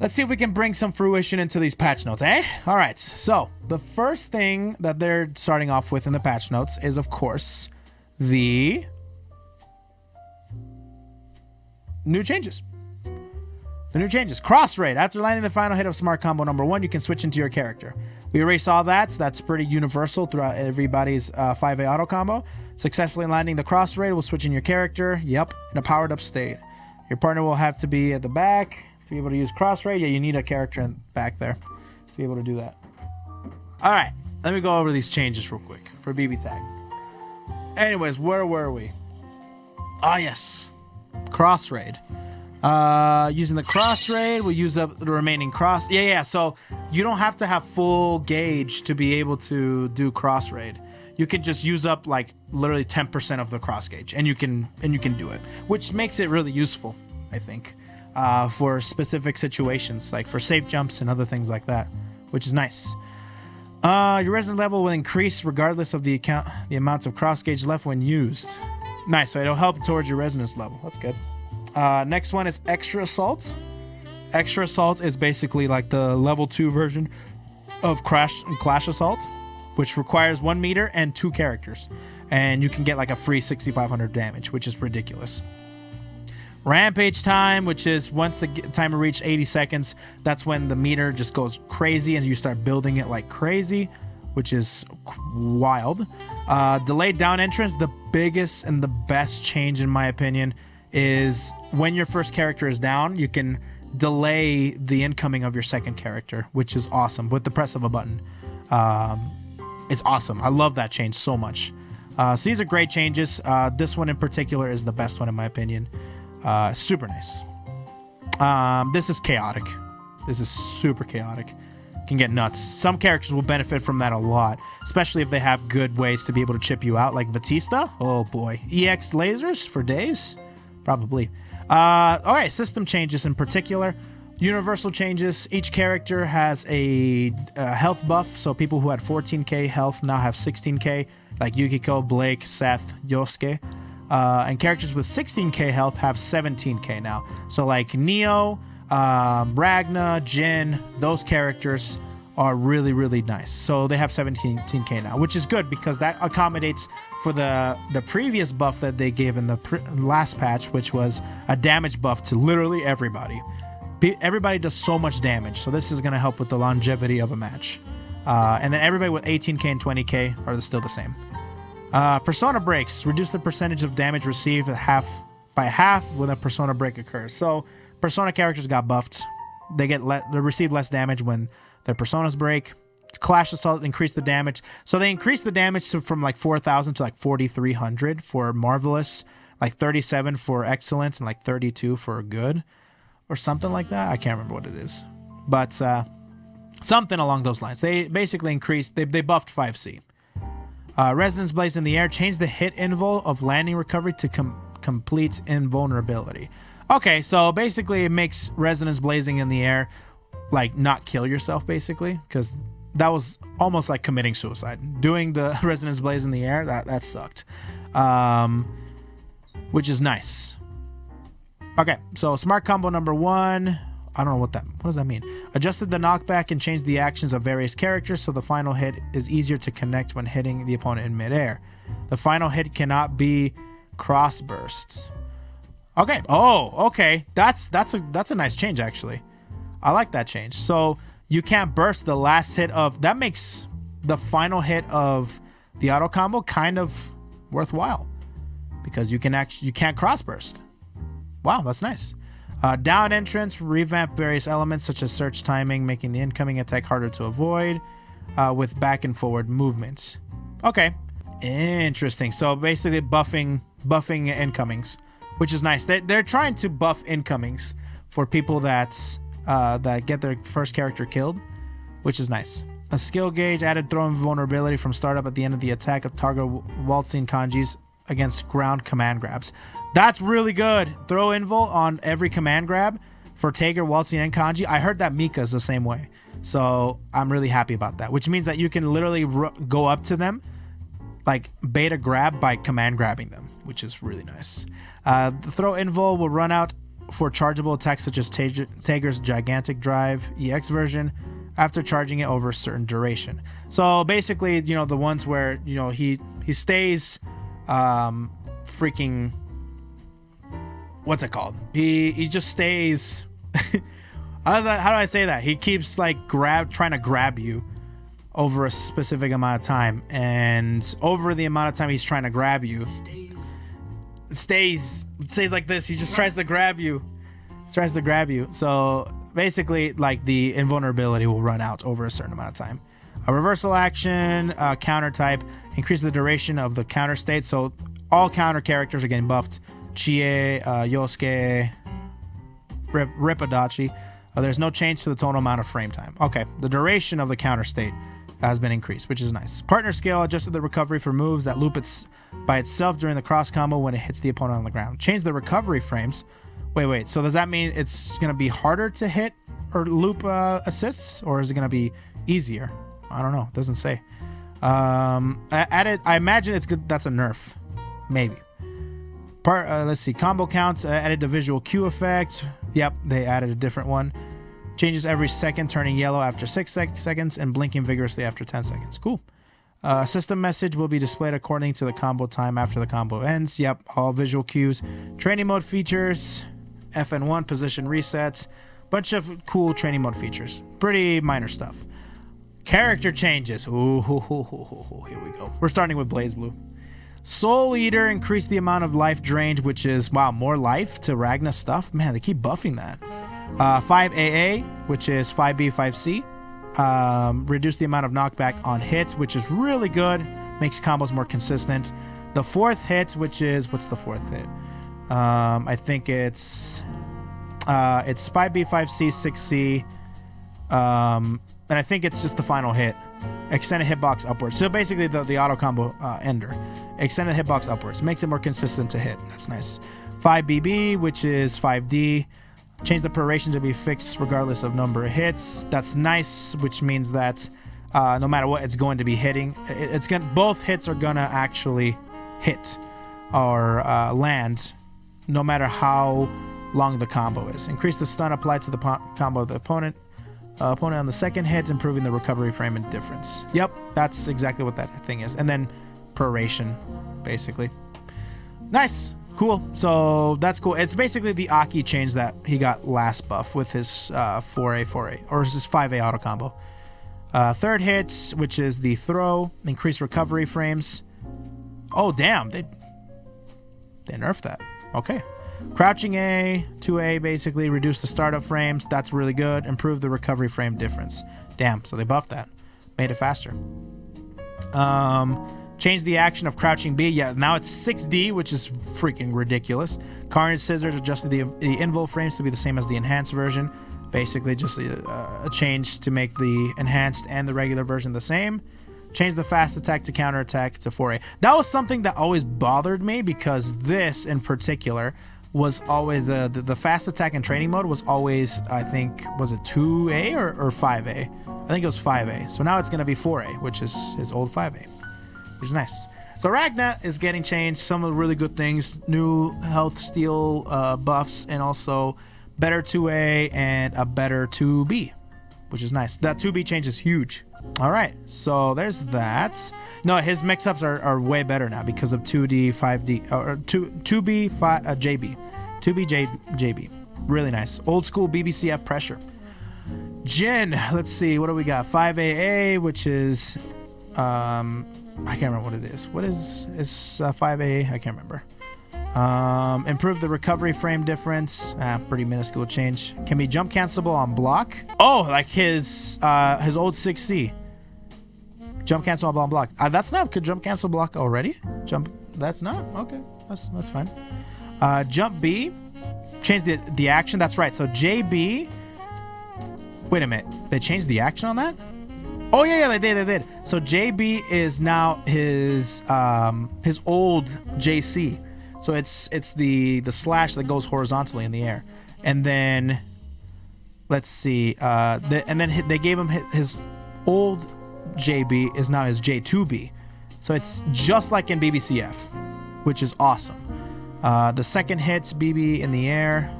Let's see if we can bring some fruition into these patch notes, eh? All right, so the first thing that they're starting off with in the patch notes is, of course, the new changes. The new changes. Cross raid. After landing the final hit of smart combo number 1, you can switch into your character. We erase all that, so that's pretty universal throughout everybody's 5A auto combo. Successfully landing the cross raid will switch in your character. Yep, in a powered up state. Your partner will have to be at the back to be able to use cross raid. Yeah, you need a character back there to be able to do that. All right, let me go over these changes real quick for BBTAG. Anyways, where were we? Ah, yes. Cross raid. Using the cross raid, we'll use up the remaining cross. Yeah. So you don't have to have full gauge to be able to do cross raid. You can just use up like literally 10% of the cross gauge, and you can do it, which makes it really useful, I think, for specific situations, like for safe jumps and other things like that, which is nice. Your resonance level will increase regardless of the amounts of cross gauge left when used. Nice. So it'll help towards your resonance level. That's good. Next one is Extra Assault. Extra Assault is basically like the level 2 version of Clash Assault, which requires 1 meter and 2 characters. And you can get like a free 6,500 damage, which is ridiculous. Rampage time, which is once the timer reaches 80 seconds, that's when the meter just goes crazy and you start building it like crazy, which is wild. Delayed down entrance, the biggest and the best change in my opinion is when your first character is down, you can delay the incoming of your second character, which is awesome with the press of a button. It's awesome. I love that change so much. So these are great changes. This one in particular is the best one in my opinion. Super nice. This is chaotic. This is super chaotic. Can get nuts. Some characters will benefit from that a lot, especially if they have good ways to be able to chip you out, like Batista. Oh boy. EX lasers for days? Probably. All right, system changes in particular. Universal changes. Each character has a health buff, so people who had 14k health now have 16k, like Yukiko, Blake, Seth, Yosuke. And characters with 16k health have 17k now. So like Neo, Ragna, Jin, those characters are really, really nice. So they have 17k now, which is good because that accommodates for the previous buff that they gave in the last patch, which was a damage buff to literally everybody. Everybody does so much damage, so this is going to help with the longevity of a match. And then everybody with 18k and 20k are still the same. Persona breaks. Reduce the percentage of damage received by half when a persona break occurs. So persona characters got buffed. They receive less damage when their personas break. Clash Assault increased the damage. So they increased the damage from like 4,000 to like 4,300 for Marvelous, like 37 for Excellence, and like 32 for Good, or something like that. I can't remember what it is, but something along those lines. They basically increased. They buffed 5C. Resonance Blaze in the air. Change the hit invul of landing recovery to complete invulnerability. Okay, so basically it makes Resonance Blazing in the air like not kill yourself, basically, because that was almost like committing suicide. Doing the Resonance Blaze in the air, that sucked. Which is nice. Okay, so smart combo number 1. I don't know what does that mean? Adjusted the knockback and changed the actions of various characters so the final hit is easier to connect when hitting the opponent in midair. The final hit cannot be cross bursts. Okay. Oh, okay. That's a nice change actually. I like that change. So you can't burst the last hit of that. Makes the final hit of the auto combo kind of worthwhile because you can't cross burst. Wow, that's nice. Down entrance, revamp various elements such as search timing, making the incoming attack harder to avoid with back and forward movements. Okay, interesting. So basically buffing incomings, which is nice. They're trying to buff incomings for people that get their first character killed, which is nice. A skill gauge added throw invulnerability from startup at the end of the attack of target waltzing kanjis against ground command grabs. That's really good. Throw invul on every command grab for Tager, Waltzing, and Kanji. I heard that Mika's the same way. So I'm really happy about that, which means that you can literally go up to them, like beta grab by command grabbing them, which is really nice. The throw invul will run out for chargeable attacks such as Tager's Gigantic Drive EX version after charging it over a certain duration. So basically, you know, the ones where, you know, he stays freaking, what's it called? He just stays how do I say that? He keeps like trying to grab you over a specific amount of time, and over the amount of time he's trying to grab you, stays like this. He just tries to grab you. So basically, like, the invulnerability will run out over a certain amount of time. A reversal action, counter type, increase the duration of the counter state. So all counter characters are getting buffed. Chie, Yosuke, Ripadachi. There's no change to the total amount of frame time. Okay, the duration of the counter state has been increased, which is nice. Partner scale adjusted the recovery for moves that loop by itself during the cross combo when it hits the opponent on the ground. Change the recovery frames. Wait. So does that mean it's going to be harder to hit or loop assists, or is it going to be easier? I don't know. It doesn't say. I imagine it's good. That's a nerf, maybe. Let's see. Combo counts. Added the visual cue effect. Yep, they added a different one. Changes every second, turning yellow after 6 seconds and blinking vigorously after 10 seconds. Cool. System message will be displayed according to the combo time after the combo ends. Yep, all visual cues. Training mode features. FN1 position resets. Bunch of cool training mode features. Pretty minor stuff. Character changes. Ooh, here we go. We're starting with Blazblue. Soul Eater increased the amount of life drained, which is, wow, more life to Ragna stuff. Man, they keep buffing that. 5AA, which is 5B, 5C. Reduce the amount of knockback on hits, which is really good. Makes combos more consistent. The fourth hit, which is, what's the fourth hit? I think it's 5B, 5C, 6C. And I think it's just the final hit. Extended hitbox upwards. So basically the auto combo ender. Extended hitbox upwards. Makes it more consistent to hit. That's nice. 5BB, which is 5D. Change the proration to be fixed regardless of number of hits. That's nice, which means that no matter what, it's going to be hitting. Both hits are gonna actually hit or land, no matter how long the combo is. Increase the stun applied to the combo of the opponent. Opponent on the second hit, improving the recovery frame and difference. Yep, that's exactly what that thing is. And then proration, basically. Nice. Cool. So that's cool. It's basically the Aki change that he got last buff with his 4A, or his 5A auto combo. Third hit, which is the throw, increase recovery frames. Oh, damn. They nerfed that. Okay. Crouching A, 2A, basically reduce the startup frames. That's really good. Improve the recovery frame difference. Damn, so they buffed that. Made it faster. Change the action of crouching B. Yeah, now it's 6D, which is freaking ridiculous. Carnage Scissors adjusted the invul frames to be the same as the enhanced version. Basically just a change to make the enhanced and the regular version the same. Change the fast attack to counter attack to 4A. That was something that always bothered me, because this in particular was always the fast attack and training mode was always, I think, was it 2A or 5A? I think it was 5A. So now it's going to be 4A, which is his old 5A, which is nice. So Ragna is getting changed. Some of the really good things: new health steal buffs, and also better 2A and a better 2B, which is nice. That 2B change is huge. All right, so there's that. No, his mix-ups are way better now because of 2D, 5D, or 2B, JB. 2B, JB. Really nice. Old school BBCF pressure. Jin, let's see, what do we got? 5AA, which is, I can't remember what it is. What is 5A? I can't remember. Improve the recovery frame difference. Pretty minuscule change. Can be jump cancelable on block. Oh, like his old 6C. Jump cancel on block. That's not. Could jump cancel block already? That's not. Okay, that's fine. Jump B. Change the action. That's right. So JB. Wait a minute. They changed the action on that? Oh yeah, they did. So JB is now his old JC. So it's the slash that goes horizontally in the air, and then let's see, and then they gave him his old JB is now his J2B, so it's just like in BBCF, which is awesome. The second hits BB in the air,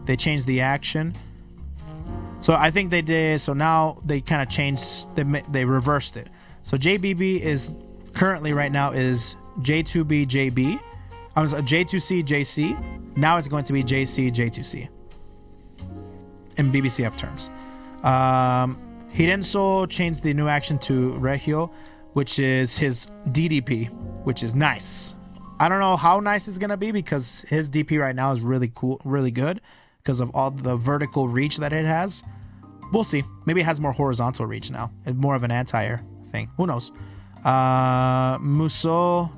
They changed the action. So I think they did. So now they kind of changed. They reversed it. So JBB is currently right now is J2B JB. I was J2C JC. Now it's going to be JC J2C in BBCF terms. Hidenso changed the new action to Regio, which is his DDP, which is nice. I don't know how nice it's going to be because his DP right now is really cool, really good because of all the vertical reach that it has. We'll see. Maybe it has more horizontal reach now and more of an anti-air thing. Who knows? Muso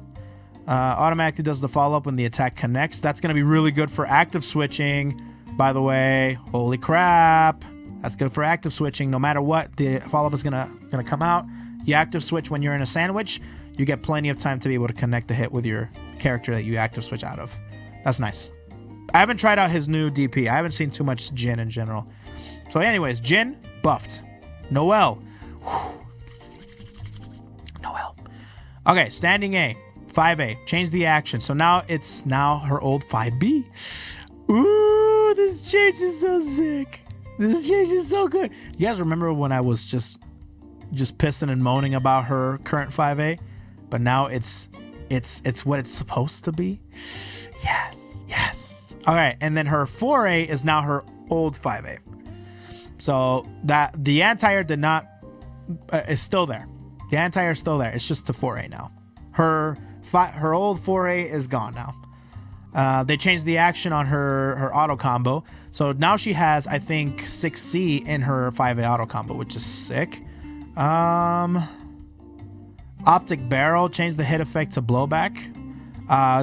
automatically does the follow-up when the attack connects. That's going to be really good for active switching. By the way, holy crap. That's good for active switching. No matter what, the follow-up is gonna come out. You active switch when you're in a sandwich. You get plenty of time to be able to connect the hit with your character that you active switch out of. That's nice. I haven't tried out his new DP. I haven't seen too much Jin in general. So anyways, Jin buffed. Noel. Whew. Noel. Okay, standing A. 5A. Change the action. So now it's her old 5B. Ooh, this change is so sick. This change is so good. You guys remember when I was just pissing and moaning about her current 5A? But now it's what it's supposed to be. Yes. All right, and then her 4A is now her old 5A. So that the anti-air did not is still there. The anti-air is still there. It's just to 4A now. Her old 4A is gone now. They changed the action on her auto combo. So now she has, I think, 6C in her 5A auto combo, which is sick. Optic Barrel changed the hit effect to blowback.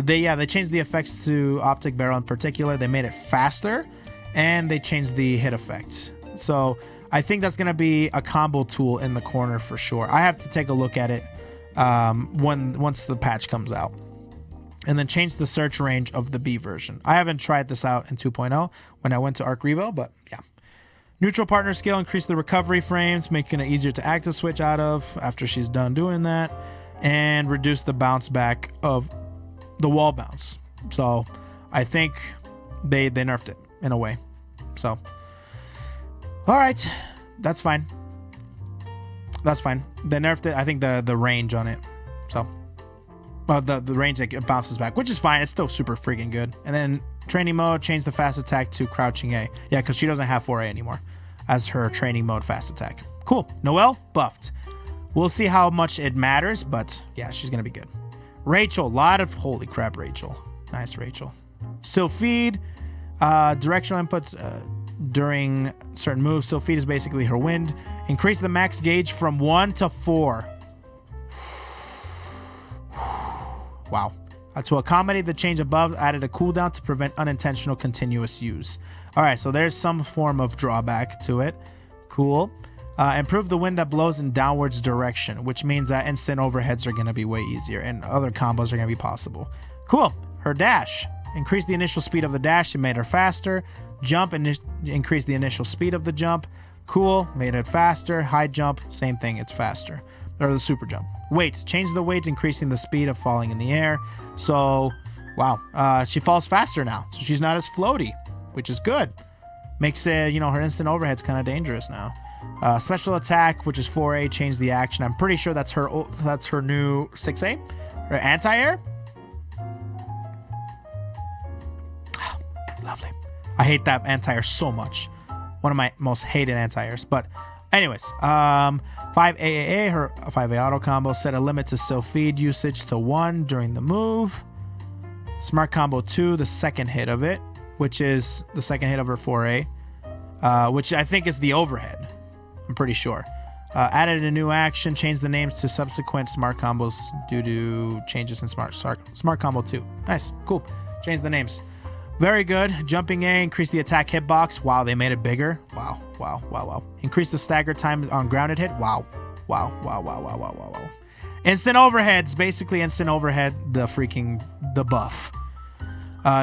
They changed the effects to Optic Barrel in particular. They made it faster, and they changed the hit effect. So I think that's gonna be a combo tool in the corner for sure. I have to take a look at it once the patch comes out. And then change the search range of the B version. I haven't tried this out in 2.0 when I went to Arc Revo, but yeah. Neutral partner skill increased the recovery frames, making it easier to active switch out of after she's done doing that, and reduce the bounce back of the wall bounce. So I think they nerfed it in a way. So, all right, that's fine. That's fine. They nerfed it. I think the range on it. So, well, the range that it bounces back, which is fine. It's still super freaking good. And then training mode, change the fast attack to crouching A. Yeah, because she doesn't have 4A anymore as her training mode fast attack. Cool. Noel, buffed. We'll see how much it matters, but yeah, she's going to be good. Rachel, holy crap, Rachel. Nice, Rachel. Sylphide, directional inputs during certain moves. Sylphide is basically her wind. Increase the max gauge from 1 to 4. Wow. To accommodate the change above, added a cooldown to prevent unintentional continuous use. All right, so there's some form of drawback to it. Cool. Improve the wind that blows in downwards direction, which means that instant overheads are going to be way easier and other combos are going to be possible. Cool. Her dash. Increase the initial speed of the dash. It made her faster. Jump and increase the initial speed of the jump. Cool. Made it faster. High jump. Same thing. It's faster. Or the super jump. Weights. Change the weights, increasing the speed of falling in the air. So, wow. She falls faster now. So she's not as floaty, which is good. Makes it, her instant overhead's kind of dangerous now. Special attack, which is 4A, change the action. I'm pretty sure that's her new 6A. Or anti-air. Lovely. I hate that anti-air so much. One of my most hated anti-airs. But anyways, 5AAA, her 5A auto combo, set a limit to Sylphide usage to 1 during the move. Smart combo 2, the second hit of it, which is the second hit of her 4A, which I think is the overhead. I'm pretty sure. Added a new action, changed the names to subsequent smart combos due to changes in smart combo 2. Nice, cool. Changed the names. Very good. Jumping A, increase the attack hitbox. Wow, they made it bigger. Wow. Increase the stagger time on grounded hit. Wow. Instant overheads, basically instant overhead, the buff.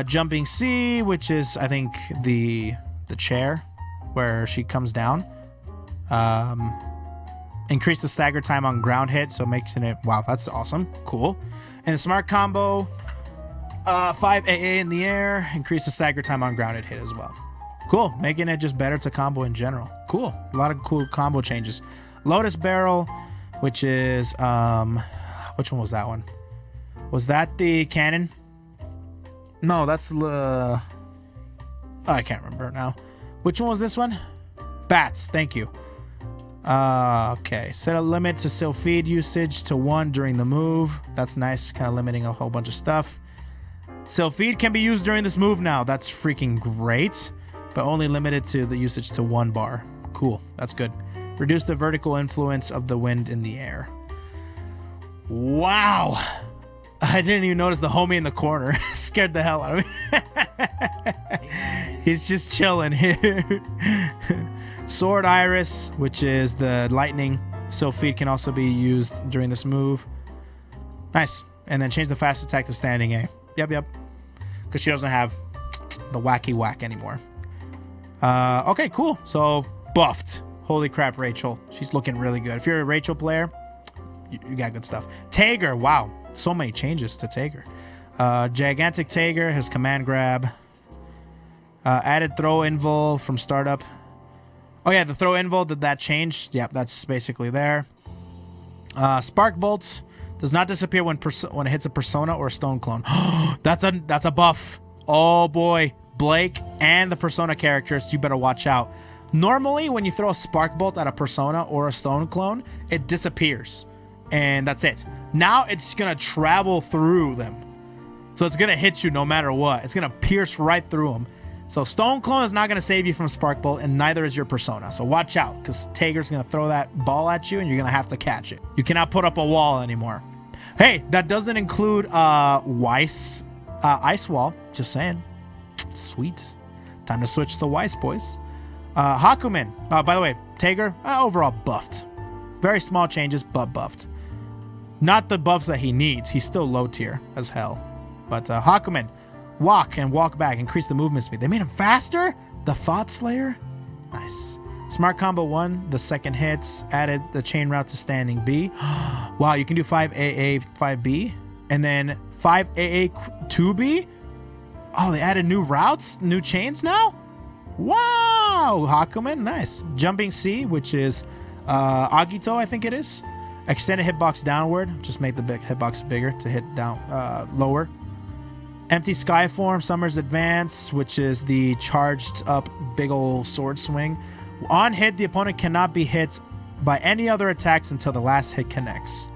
Jumping C, which is, I think, the chair where she comes down. Increase the stagger time on ground hit, so makes it, wow, that's awesome. Cool. And the smart combo, 5AA in the air, increase the stagger time on grounded hit as well. Cool. Making it just better to combo in general. Cool. A lot of cool combo changes. Lotus Barrel, which is, which one was that one? Was that the cannon? No, that's the... I can't remember now. Which one was this one? Bats. Thank you. Okay. Set a limit to Sylphid usage to 1 during the move. That's nice. Kind of limiting a whole bunch of stuff. Sylphid can be used during this move now. That's freaking great. But only limited to the usage to 1 bar. Cool. That's good. Reduce the vertical influence of the wind in the air. Wow. I didn't even notice the homie in the corner. Scared the hell out of me. He's just chilling here. Sword Iris, which is the lightning. Sylphid can also be used during this move. Nice. And then change the fast attack to standing A. Yep. Because she doesn't have the wacky whack anymore. Okay, cool. So, buffed. Holy crap, Rachel. She's looking really good. If you're a Rachel player, you got good stuff. Tager, wow. So many changes to Tager. Gigantic Tager has command grab. Added throw invul from startup. Oh yeah, the throw invul, did that change? Yep, that's basically there. Spark bolts does not disappear when it hits a persona or a stone clone. That's a buff. Oh boy, Blake and the persona characters, you better watch out. Normally, when you throw a spark bolt at a persona or a stone clone, it disappears, and that's it. Now it's gonna travel through them, so it's gonna hit you no matter what. It's gonna pierce right through them. So Stone Clone is not going to save you from Spark Bolt, and neither is your Persona. So watch out, because Tager's going to throw that ball at you, and you're going to have to catch it. You cannot put up a wall anymore. Hey, that doesn't include Weiss Ice Wall. Just saying. Sweet. Time to switch to Weiss, boys. Hakumen. By the way, Tager, overall buffed. Very small changes, but buffed. Not the buffs that he needs. He's still low tier as hell. But Hakumen. Walk and walk back. Increase the movement speed. They made him faster? The Thought Slayer? Nice. Smart Combo 1, the second hits. Added the chain route to standing B. Wow, you can do 5 AA, 5B. And then 5 AA, 2B? Oh, they added new routes? New chains now? Wow! Hakumen, nice. Jumping C, which is Agito, I think it is. Extended hitbox downward. Just make the big hitbox bigger to hit down lower. Empty Skyform, Summer's Advance, which is the charged up big ol' sword swing. On hit, the opponent cannot be hit by any other attacks until the last hit connects.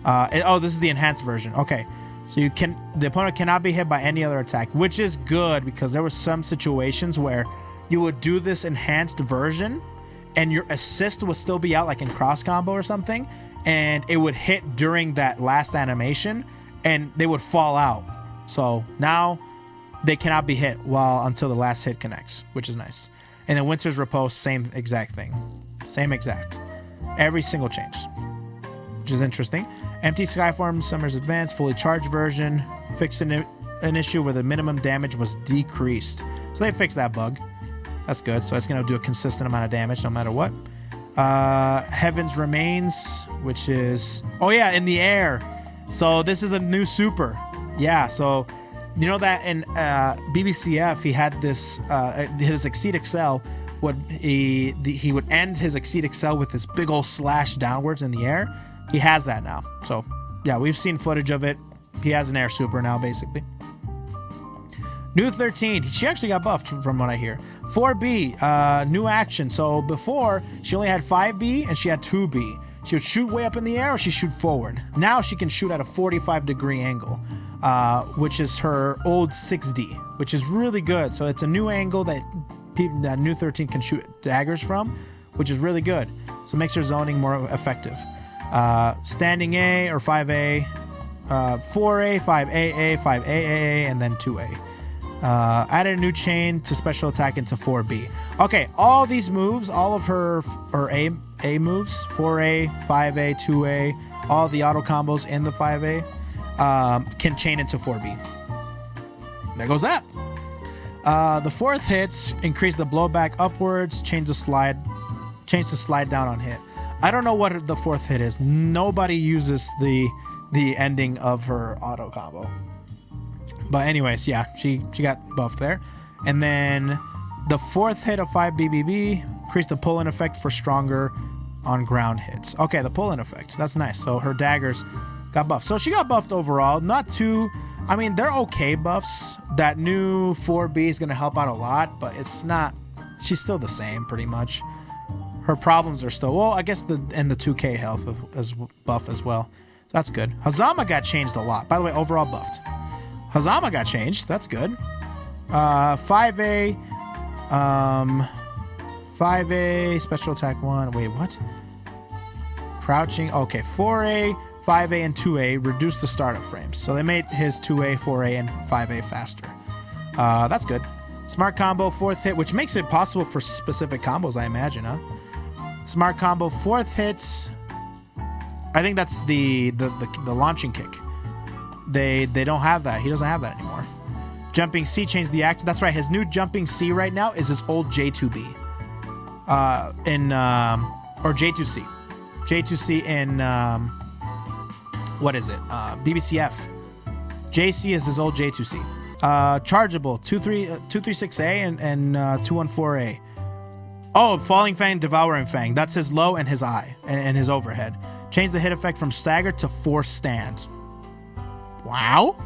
This is the enhanced version. Okay, so the opponent cannot be hit by any other attack, which is good because there were some situations where you would do this enhanced version and your assist would still be out, like in cross combo or something, and it would hit during that last animation and they would fall out. So now they cannot be hit until the last hit connects, which is nice. And then Winter's Repose, same exact thing. Same exact. Every single change, which is interesting. Empty Skyform, Summer's Advance, fully charged version. Fixed an issue where the minimum damage was decreased. So they fixed that bug. That's good. So it's going to do a consistent amount of damage no matter what. Heaven's Remains, which is... Oh yeah, in the air. So this is a new super. Yeah, so you know that in BBCF he had this his Exceed Excel he would end his Exceed Excel with this big old slash downwards in the air. He has that now. So yeah, we've seen footage of it. He has an air super now basically. New 13, she actually got buffed from what I hear. 4B, new action. So before she only had 5B and she had 2B. She would shoot way up in the air or she shoot forward. Now she can shoot at a 45-degree angle. Which is her old 6D, which is really good. So it's a new angle that New 13 can shoot daggers from, which is really good. So it makes her zoning more effective. Standing A or 5A, 4A, 5AA, 5AAA, and then 2A. Added a new chain to special attack into 4B. Okay, all these moves, all of her A moves, 4A, 5A, 2A, all the auto combos in the 5A. Can chain into 4B. There goes that. The fourth hits increase the blowback upwards, change the slide down on hit. I don't know what the fourth hit is. Nobody uses the ending of her auto combo. But anyways, yeah, she got buffed there. And then The fourth hit of 5 BBB. Increase the pull-in effect for stronger on ground hits. Okay, the pull-in effect. That's nice. So her daggers got buffed. So she got buffed overall. Not too... I mean, they're okay buffs. That new 4B is going to help out a lot, but it's not... She's still the same, pretty much. Her problems are still... Well, I guess the 2K health is buff as well. So that's good. Hazama got changed a lot. By the way, overall buffed. Hazama got changed. That's good. 5A... 5A, special attack 1. Wait, what? Crouching. Okay, 4A, 5A, and 2A reduce the startup frames. So they made his 2A, 4A, and 5A faster. That's good. Smart combo, fourth hit, which makes it possible for specific combos, I imagine, huh? Smart combo, fourth hits. I think that's the launching kick. They don't have that. He doesn't have that anymore. Jumping C changed the action. That's right. His new jumping C right now is his old J2B. Or J2C. J2C in, what is it? BBCF. JC is his old J2C. Chargeable, 236A and 214A. Oh, Falling Fang, Devouring Fang. That's his low and his eye and his overhead. Change the hit effect from stagger to force stand. Wow.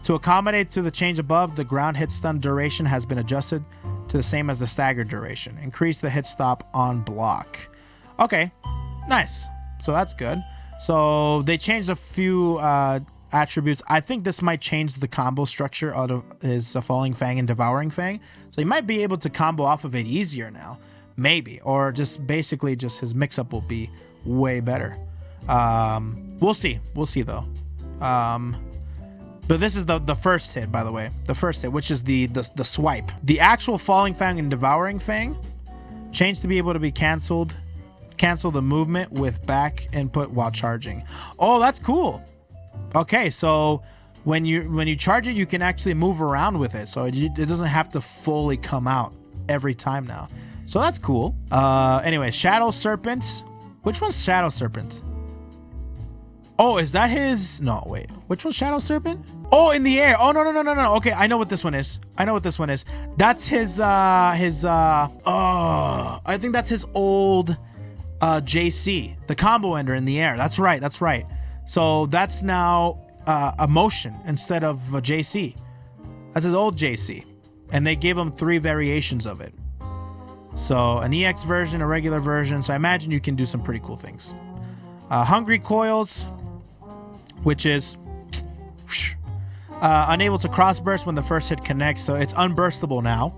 To accommodate to the change above, the ground hit stun duration has been adjusted to the same as the stagger duration. Increase the hit stop on block. Okay, nice. So that's good. So they changed a few attributes. I think this might change the combo structure out of his Falling Fang and Devouring Fang. So he might be able to combo off of it easier now. Maybe. Or just basically just his mix-up will be way better. We'll see. We'll see, though. But this is the first hit, by the way. The first hit, which is the swipe. The actual Falling Fang and Devouring Fang changed to be able to be canceled. Cancel the movement with back input while charging. Oh, that's cool. Okay, so when you charge it, you can actually move around with it. So it doesn't have to fully come out every time now. So that's cool. Anyway, Shadow Serpent. Which one's Shadow Serpent? Oh, is that his... No, wait. Which one's Shadow Serpent? Oh, in the air. Oh, no. Okay, I know what this one is. That's his, I think that's his old JC. The combo ender in the air. That's right. So that's now a motion instead of a JC. That's his old JC. And they gave him 3 variations of it. So an EX version, a regular version. So I imagine you can do some pretty cool things. Hungry Coils, which is unable to cross burst when the first hit connects, so it's unburstable now.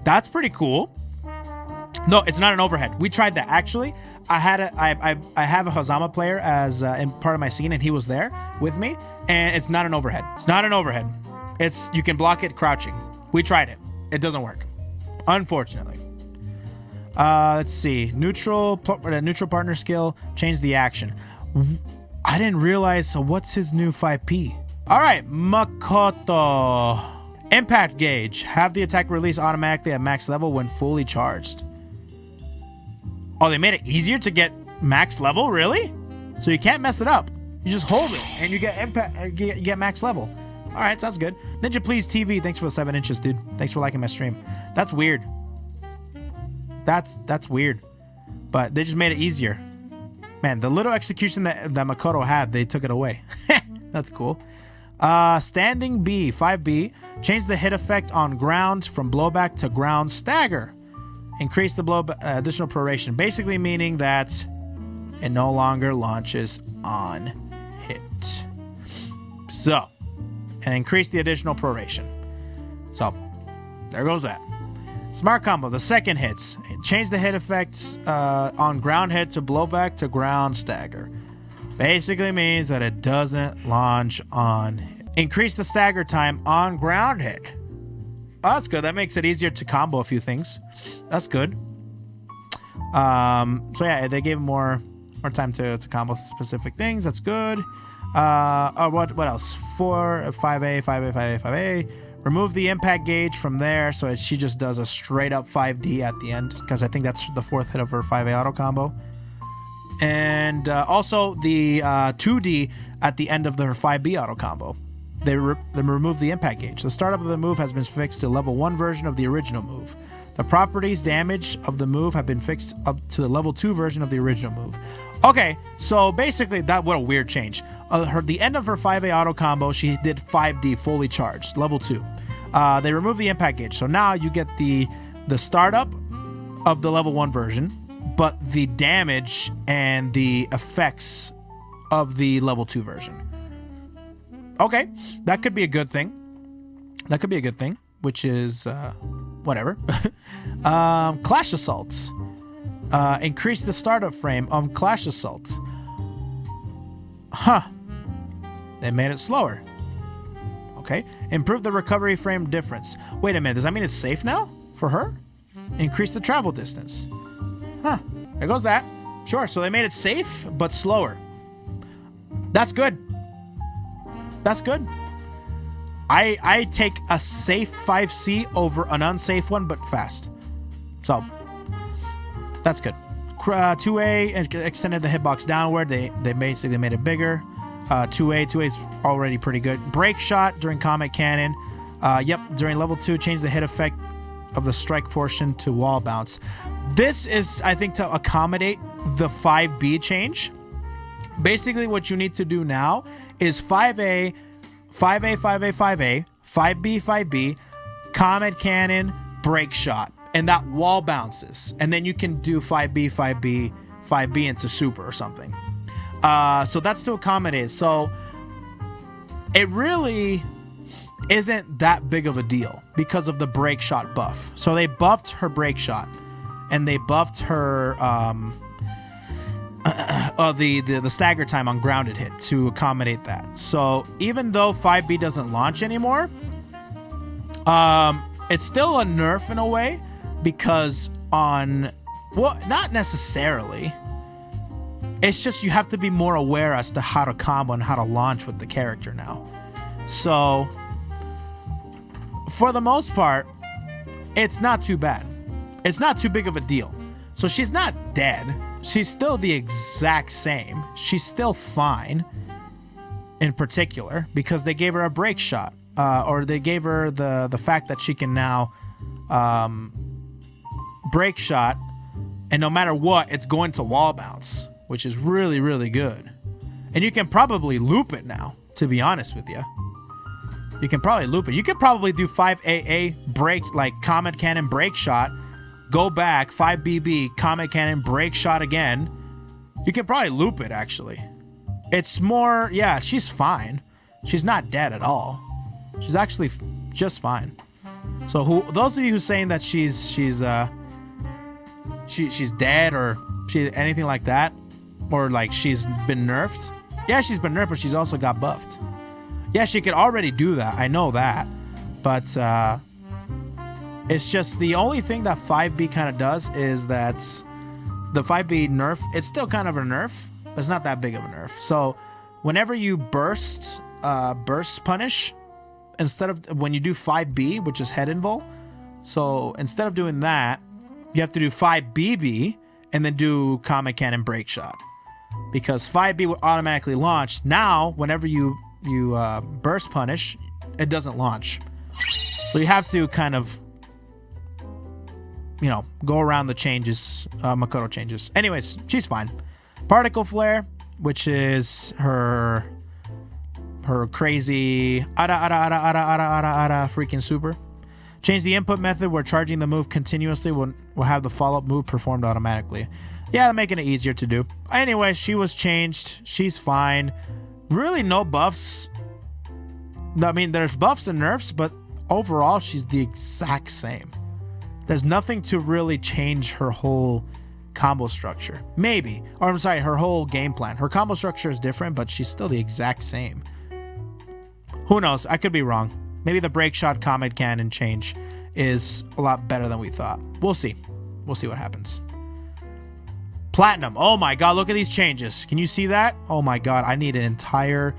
That's pretty cool. No, it's not an overhead. We tried that. Actually, I have a Hazama player as in part of my scene, and he was there with me, and it's not an overhead. It's you can block it crouching. We tried it. It doesn't work, unfortunately. Let's see. Neutral partner skill. Change the action. I didn't realize. So what's his new 5P? All right, Makoto. Impact gauge. Have the attack release automatically at max level when fully charged. Oh, they made it easier to get max level? Really? So you can't mess it up. You just hold it and you get impact. You get max level. All right, sounds good. Ninja Please TV. Thanks for the 7 inches, dude. Thanks for liking my stream. That's weird. That's weird. But they just made it easier. Man, the little execution that Makoto had, they took it away. That's cool. Standing B, 5B. Change the hit effect on ground from blowback to ground stagger. Increase the additional proration. Basically meaning that it no longer launches on hit. So, and increase the additional proration. So, there goes that. Smart combo, the second hits. Change the hit effects on ground hit to blowback to ground stagger. Basically means that it doesn't launch on hit. Increase the stagger time on ground hit. Oh, that's good. That makes it easier to combo a few things. That's good. So yeah, they gave more time to combo specific things. That's good. What else? 5A. Remove the impact gauge from there, so she just does a straight up 5D at the end, because I think that's the 4th hit of her 5A auto combo. And also the 2D at the end of her 5B auto combo. They remove the impact gauge. The startup of the move has been fixed to level 1 version of the original move. The properties damage of the move have been fixed up to the level 2 version of the original move. Okay, so basically what a weird change. The end of her 5A auto combo, she did 5D fully charged, level 2. They removed the impact gauge, so now you get the startup of the level 1 version, but the damage and the effects of the level 2 version. Okay, that could be a good thing. Which is whatever. Clash Assaults. Increase the startup frame of Clash Assaults. Huh. They made it slower. Okay. Improve the recovery frame difference. Wait a minute. Does that mean it's safe now for her? Increase the travel distance. Huh. There goes that. Sure. So they made it safe, but slower. That's good. That's good. I take a safe 5C over an unsafe one, but fast. So, that's good. 2A extended the hitbox downward. They basically made it bigger. 2A is already pretty good. Break shot during Comet Cannon. During level 2, change the hit effect of the strike portion to wall bounce. This is, I think, to accommodate the 5B change. Basically, what you need to do now is 5A, 5A, 5A, 5A, 5B, 5B, Comet Cannon, Break Shot, and that wall bounces. And then you can do 5B, 5B, 5B into Super or something. So that's to accommodate. So it really isn't that big of a deal because of the Break Shot buff. So they buffed her Break Shot, and they buffed her the stagger time on grounded hit to accommodate that. So even though 5B doesn't launch anymore, it's still a nerf in a way because not necessarily. It's just you have to be more aware as to how to combo and how to launch with the character now. So for the most part, it's not too bad. It's not too big of a deal. So she's not dead. She's still the exact same. She's still fine in particular because they gave her a break shot, or they gave her the fact that she can now break shot, and no matter what, it's going to wall bounce, which is really, really good. And you can probably loop it now, to be honest with you. You can probably loop it. You could probably do 5AA break, like Comet Cannon break shot, go back, 5BB, Comet Cannon, break shot again. You can probably loop it, actually. It's more, yeah, she's fine. She's not dead at all. She's actually just fine. So those of you who's saying that she's dead or anything like that, or like she's been nerfed, yeah, she's been nerfed, but she's also got buffed. Yeah, she could already do that. I know that. But it's just the only thing that 5B kind of does is that the 5B nerf, it's still kind of a nerf, but it's not that big of a nerf. So whenever you burst punish, instead of when you do 5B, which is head invul, so instead of doing that, you have to do 5BB and then do Comet Cannon break shot. Because 5B will automatically launch. Now, whenever you burst punish, it doesn't launch. So you have to kind of, go around the changes, Makoto changes. Anyways, she's fine. Particle Flare, which is her crazy ara freaking super. Change the input method where charging the move continuously will have the follow-up move performed automatically. Yeah, making it easier to do. Anyway, she was changed. She's fine. Really no buffs. I mean, there's buffs and nerfs, but overall, she's the exact same. There's nothing to really change her whole combo structure. Maybe. Or I'm sorry, her whole game plan. Her combo structure is different, but she's still the exact same. Who knows? I could be wrong. Maybe the break shot Comet Cannon change is a lot better than we thought. We'll see. We'll see what happens. Platinum. Oh my god, look at these changes. Can you see that? Oh my god, I need to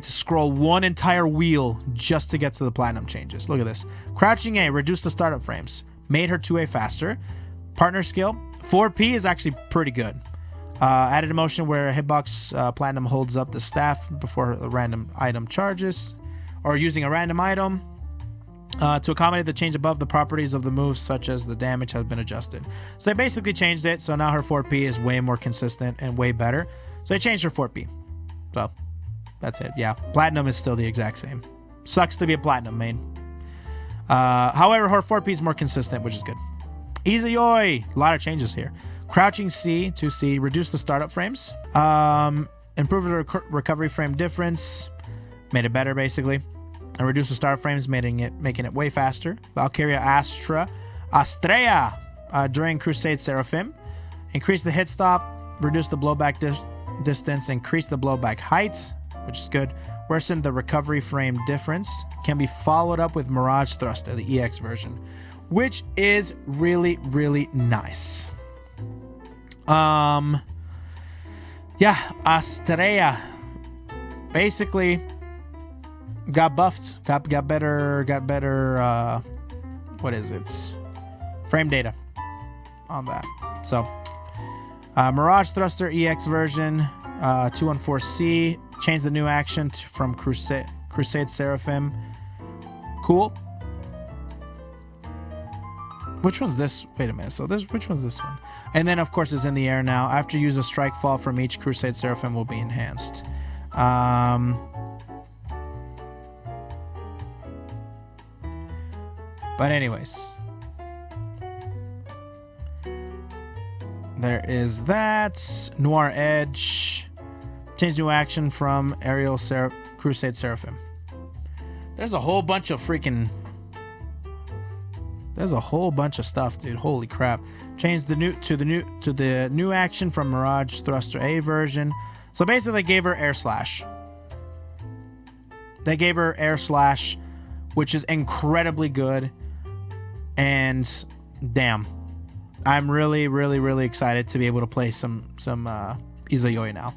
scroll one entire wheel just to get to the platinum changes. Look at this. Crouching A, reduce the startup frames. Made her 2A faster. Partner skill. 4P is actually pretty good. Added a motion where hitbox platinum holds up the staff before a random item charges. Or using a random item. To accommodate the change above, the properties of the moves, such as the damage, have been adjusted. So they basically changed it. So now her 4P is way more consistent and way better. So they changed her 4P. So that's it. Yeah, platinum is still the exact same. Sucks to be a platinum main. However, her 4P is more consistent, which is good. Izayoi, a lot of changes here. Crouching C to C, reduce the startup frames. Improve the recovery frame difference, made it better basically. And reduce the startup frames, making it way faster. Valkyria Astrea during Crusade Seraphim. Increase the hit stop, reduce the blowback distance, increase the blowback height, which is good. Worsen the recovery frame difference. Can be followed up with Mirage Thruster, the EX version, which is really, really nice. Yeah, Astrea basically got buffed, got better, what is it? Frame data on that. So, Mirage Thruster EX version, 214C, changed the new action from Crusade Seraphim. Cool. Which one's this? Wait a minute. So which one's this one? And then, of course, it's in the air now. After you use a strike fall from each Crusade Seraphim will be enhanced. But anyways, there is that. Noir Edge. Change new action from Aerial Crusade Seraphim. There's a whole bunch of freaking... There's a whole bunch of stuff, dude. Holy crap. Change the new action from Mirage Thruster A version. So basically they gave her Air Slash. They gave her Air Slash, which is incredibly good. And damn, I'm really, really, really excited to be able to play some Izayoi now.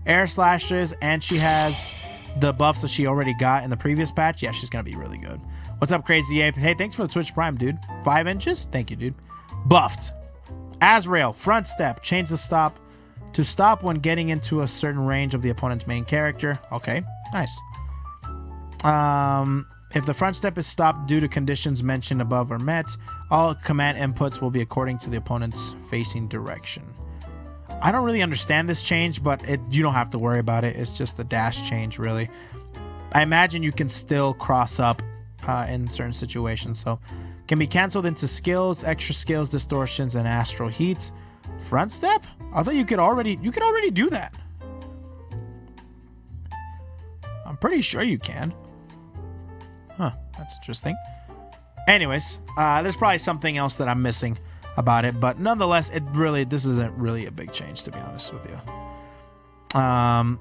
Air Slashes, and she has the buffs that she already got in the previous patch. Yeah, she's gonna be really good. What's up, Crazy Ape? Hey, thanks for the Twitch Prime, dude. 5 inches? Thank you, dude. Buffed. Azrael, front step. Change the stop to stop when getting into a certain range of the opponent's main character. Okay, nice. If the front step is stopped due to conditions mentioned above are met, all command inputs will be according to the opponent's facing direction. I don't really understand this change, but you don't have to worry about it. It's just a dash change, really. I imagine you can still cross up in certain situations, so can be canceled into skills, extra skills, distortions, and astral heats. Front step? I thought you could already do that. I'm pretty sure you can. Huh, that's interesting. Anyways, there's probably something else that I'm missing about it, but nonetheless, this isn't really a big change, to be honest with you.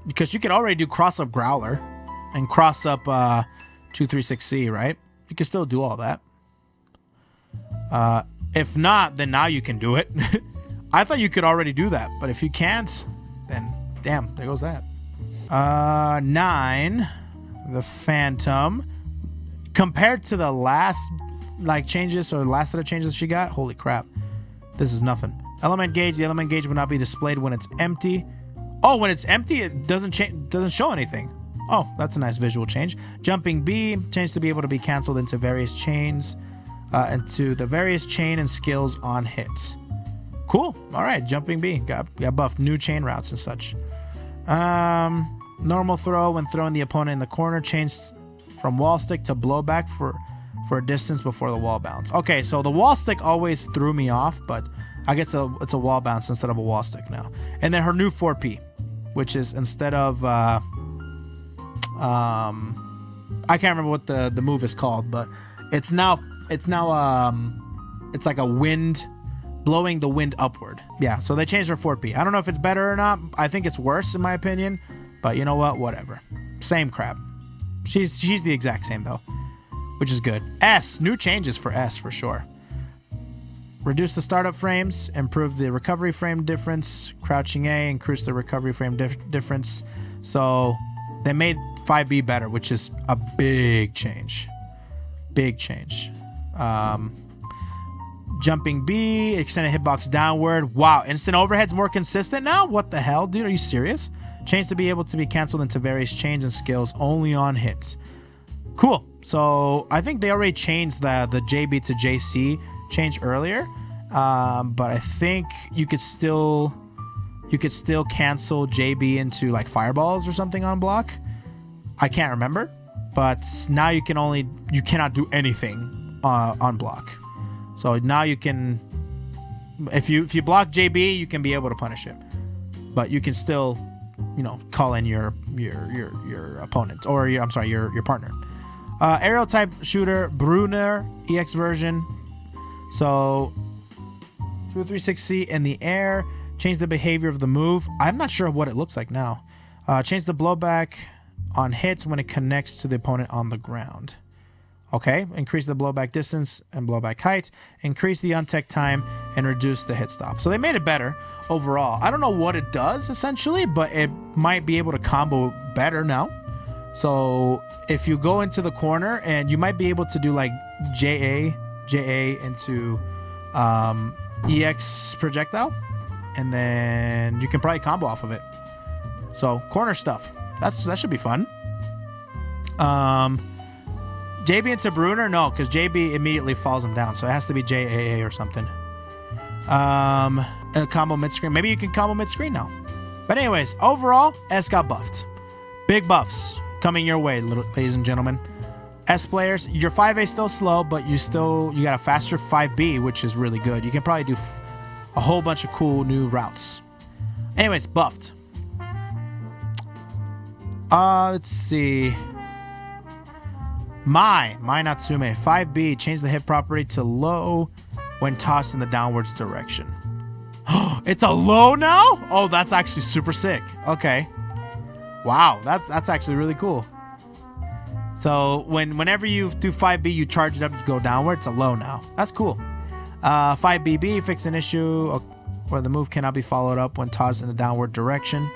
Because you can already do cross up Growler and cross up 236C, right? You can still do all that. If not, then now you can do it. I thought you could already do that, but if you can't, then damn, there goes that. 9, the Phantom. Compared to the last changes or last set of changes she got, holy crap, this is nothing. Element gauge. The element gauge will not be displayed when it's empty. Oh, when it's empty, it doesn't show anything. Oh, that's a nice visual change. Jumping B, change to be able to be canceled into various chains, into the various chain and skills on hits. Cool. All right, jumping B got buffed. New chain routes and such. Normal throw when throwing the opponent in the corner, changed from wall stick to blowback for a distance before the wall bounce. Okay, so the wall stick always threw me off, but I guess it's a wall bounce instead of a wall stick now. And then her new 4P, which is instead of I can't remember what the move is called, but it's now it's like a wind, blowing the wind upward. Yeah, so they changed her 4P. I don't know if it's better or not. I think it's worse in my opinion, but you know what? Whatever. Same crap. She's the exact same though, which is good. S, new changes for S for sure. Reduce the startup frames, improve the recovery frame difference, crouching A, increase the recovery frame difference. So they made 5B better, which is a big change. Big change. Jumping B, extended hitbox downward. Wow, instant overhead's more consistent now? What the hell, dude? Are you serious? Change to be able to be canceled into various chains and skills only on hits. Cool. So I think they already changed the JB to JC change earlier, but I think you could still cancel JB into like fireballs or something on block. I can't remember, but now you cannot do anything on block. So now you can, if you block JB, you can be able to punish him, but you can still, call in your opponent or your partner. Aerial type shooter, Brunner EX version. So 360 in the air. Change the behavior of the move. I'm not sure what it looks like now. Change the blowback on hits when it connects to the opponent on the ground. Okay, increase the blowback distance and blowback height. Increase the untech time and reduce the hit stop. So they made it better overall. I don't know what it does essentially, but it might be able to combo better now. So if you go into the corner, and you might be able to do like JA into EX projectile, and then you can probably combo off of it. So corner stuff, that should be fun. JB into Brunner, no, because JB immediately falls him down, so it has to be JAA or something. And a combo mid screen, maybe you can combo mid screen now. But anyways, overall, S got buffed. Big buffs coming your way, ladies and gentlemen. S players, your 5A still slow, but you got a faster 5B, which is really good. You can probably do a whole bunch of cool new routes. Anyways, buffed. Let's see. Mai Natsume 5B, change the hit property to low when tossed in the downwards direction. It's a low now? Oh, that's actually super sick. Okay. Wow, that's actually really cool. So whenever you do 5B, you charge it up, you go downward. It's a low now. That's cool. 5BB, fix an issue where the move cannot be followed up when tossed in a downward direction.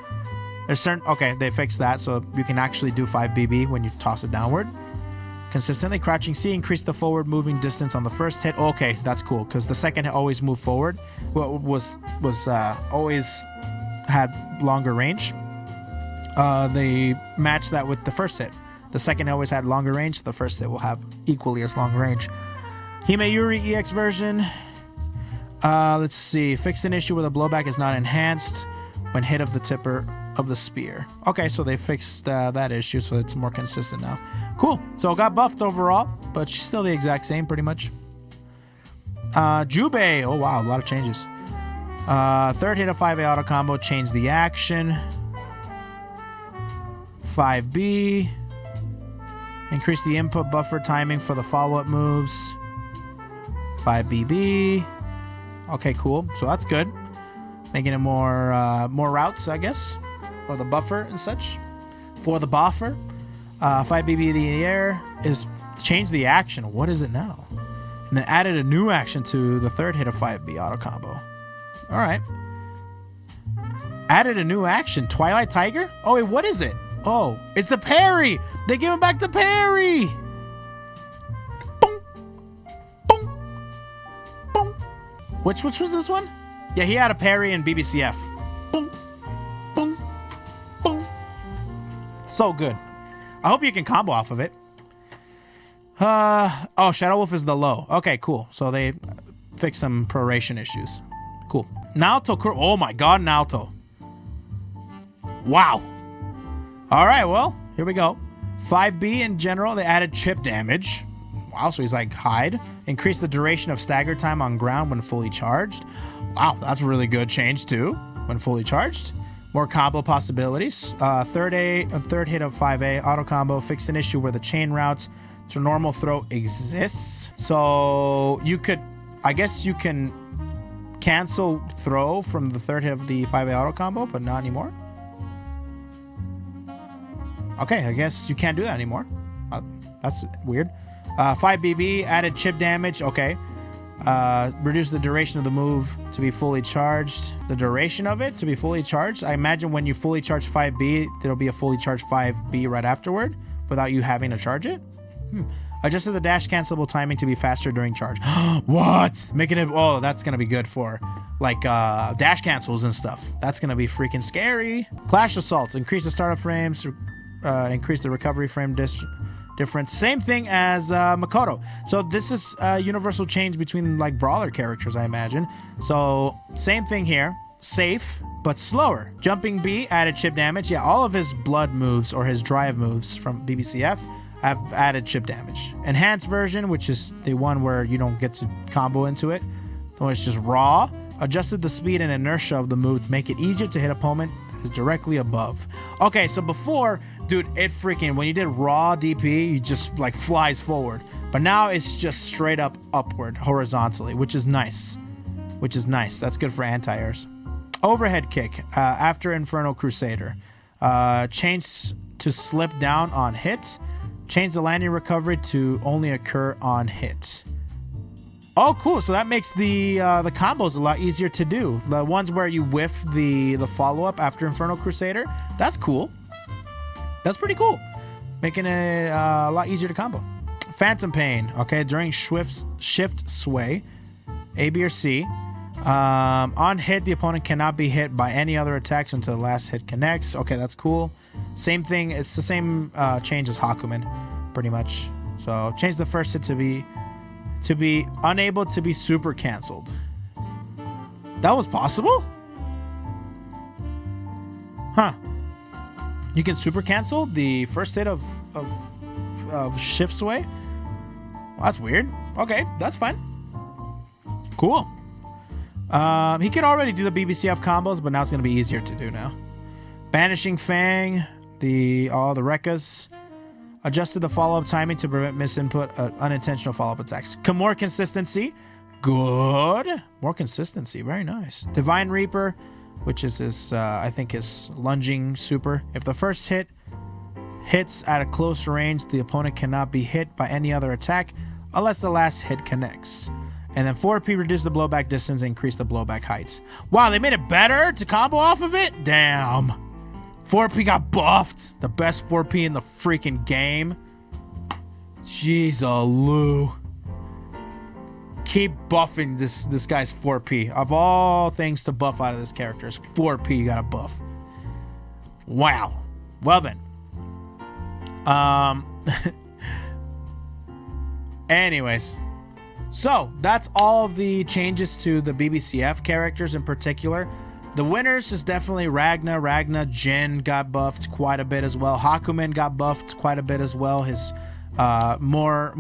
There's okay, they fixed that, so you can actually do 5BB when you toss it downward. Consistently crouching C, increase the forward moving distance on the first hit. Okay, that's cool, because the second hit always moved forward. Well, was always had longer range. They match that with the first hit. The second hit always had longer range. The first hit will have equally as long range. Himeyuri EX version. Let's see. Fix an issue where the blowback is not enhanced when hit of the tipper of the spear. Okay, so they fixed that issue, so it's more consistent now. Cool. So got buffed overall, but she's still the exact same pretty much. Jubei. Oh wow, a lot of changes. Third hit of 5A auto combo, change the action. 5B. Increase the input buffer timing for the follow-up moves. 5BB. Okay, cool. So that's good. Making it more routes, I guess. Or the buffer and such. For the buffer. 5BB in the air is change the action. What is it now? And then added a new action to the third hit of 5B auto combo. All right. Added a new action. Twilight Tiger? Oh, wait, what is it? Oh, it's the parry. They give him back the parry. Boom. Boom. Boom. Which was this one? Yeah, he had a parry in BBCF. Boom. Boom. Boom. So good. I hope you can combo off of it. Oh, Shadow Wolf is the low. Okay, cool. So they fixed some proration issues. Cool. Naoto. Oh my god, Naoto. Wow. All right, well, here we go. 5B in general, they added chip damage. Wow, so he's like hide. Increase the duration of stagger time on ground when fully charged. Wow, that's a really good change too, when fully charged. More combo possibilities. Third hit of 5A auto combo, fixed an issue where the chain route to normal throw exists. So you could, I guess you can cancel throw from the third hit of the 5A auto combo, but not anymore. Okay, I guess you can't do that anymore. That's weird. 5BB, added chip damage. Okay. Reduce the duration of the move to be fully charged. The duration of it to be fully charged. I imagine when you fully charge 5B, there'll be a fully charged 5B right afterward without you having to charge it. Adjusted the dash cancelable timing to be faster during charge. What? Making it... Oh, that's going to be good for like dash cancels and stuff. That's going to be freaking scary. Clash Assaults. Increase the startup frames. Increase the recovery frame difference. Same thing as Makoto. So this is a universal change between like brawler characters, I imagine. So same thing here. Safe, but slower. Jumping B added chip damage. Yeah, all of his blood moves or his drive moves from BBCF have added chip damage. Enhanced version, which is the one where you don't get to combo into it. The one that's just raw. Adjusted the speed and inertia of the move to make it easier to hit opponent that is directly above. Okay, so before, dude, it freaking, when you did raw DP, you just like flies forward. But now it's just straight up upward, horizontally, which is nice. That's good for anti-airs. Overhead kick after Infernal Crusader. Change to slip down on hit. Change the landing recovery to only occur on hit. Oh, cool. So that makes the combos a lot easier to do. The ones where you whiff the follow-up after Infernal Crusader. That's cool. That's pretty cool. Making it a lot easier to combo. Phantom Pain. Okay, during shift sway. A, B, or C. On hit, the opponent cannot be hit by any other attacks until the last hit connects. Okay, that's cool. Same thing. It's the same change as Hakumen, pretty much. So change the first hit to be unable to be super canceled. That was possible? Huh. You can super cancel the first hit of shift sway? Well, that's weird. Okay, that's fine. Cool. He could already do the BBCF combos, but now it's going to be easier to do now. Banishing Fang, the Rekkas. Adjusted the follow-up timing to prevent misinput unintentional follow-up attacks. More consistency. Good. More consistency. Very nice. Divine Reaper, which is his, I think his lunging super. If the first hit hits at a close range, the opponent cannot be hit by any other attack unless the last hit connects. And then 4P reduce the blowback distance and increase the blowback height. Wow, they made it better to combo off of it? Damn. 4P got buffed. The best 4P in the freaking game. Jeez-a-loo. Keep buffing this guy's 4P. Of all things to buff out of this character, 4P you got to buff. Wow. Well then. Anyways. So, that's all of the changes to the BBCF characters in particular. The winners is definitely Ragna. Ragna, Jin got buffed quite a bit as well. Hakumen got buffed quite a bit as well. His more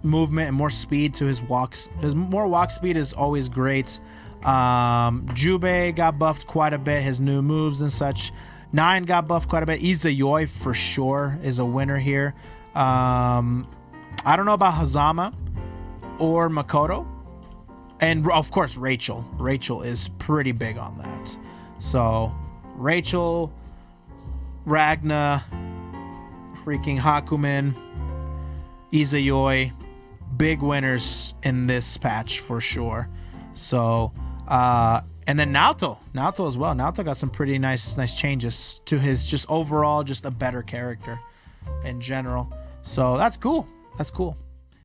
movement and more speed to his walks. His more walk speed is always great. Jubei got buffed quite a bit. His new moves and such. 9 got buffed quite a bit. Izayoi for sure is a winner here. I don't know about Hazama or Makoto. And of course, Rachel. Rachel is pretty big on that. So, Rachel, Ragna, freaking Hakumen, Izayoi, big winners in this patch for sure. So, and then Naoto as well. Naoto got some pretty nice changes to his just overall, just a better character in general. So that's cool. That's cool.